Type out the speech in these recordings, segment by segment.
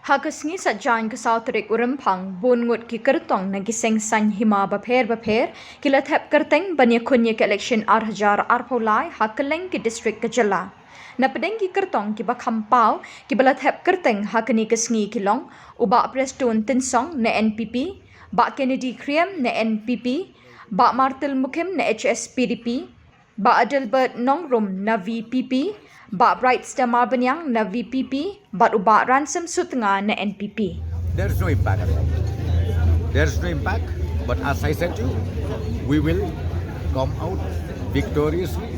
Hagasngi sa jan kasaw Tarik urampang bon Ngut ki Kyrtong na giseng san hima bapher kila Thep Kyrteng banya kunya ke election arhajar arpaulai hakeleng ki district kejala. Na pedeng ki Kyrtong ki bakampau ki bala Thep Kyrteng hakani kesngi kilong ubak Preston Tinsong na NPP, Bak Kennedy Kriem na NPP, Bak Martil Mukim na HSPDP, Bak Adelbert Nongrum na VPP, Bak Bright Star Marbanyang na VPP, Bak Ubak Ransom Sutengah na NPP. There's no impact at all. There's no impact, but as I said to you, we will come out victoriously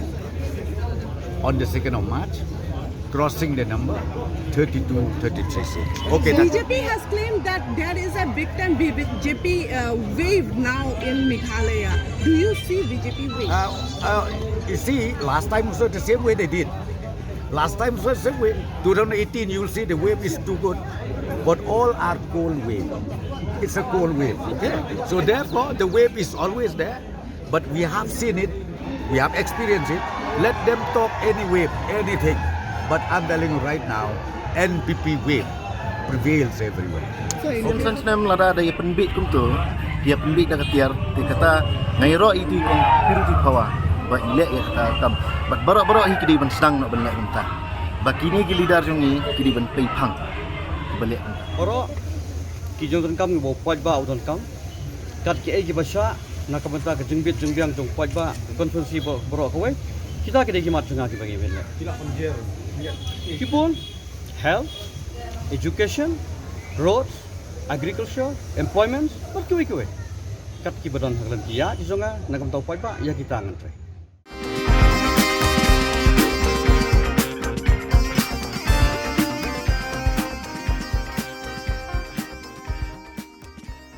on the 2nd of March, crossing the number 32-33 seats. Okay, BJP has claimed that there is a big time BJP wave now in Meghalaya. Do you see BJP wave? You see, last time also the same way they did. Last time was the same way. 2018, you'll see the wave is too good, but all are cold wave. It's a cold wave. Okay? So therefore, the wave is always there, but we have seen it, we have experienced it. Let them talk any wave, anything. But I'm telling you right now, NPP wave prevails everywhere. Kung saan sila melara dari penbit kum tu, dia penbit dah ketiar, dia kata ngairo itu kong piruti pawa. Ba ilek ya kata tam bat barak-barak hi kidi ban sedang nak benak mentah ba kini ki leader jong ni kidi ban pei phang balik oro ki jong kam bo poj ba udon kam kat ki ai ki basha na kamenta ka jingbit jingbiang jong poj ba konferensi bo bro ko we kita ki ki mat janga ki bagi bele tidak penjer ki pun health education roads agriculture employment what ki we kat ki badan haglan ki ya ki jonga na kam tau poj ba ya kita ngan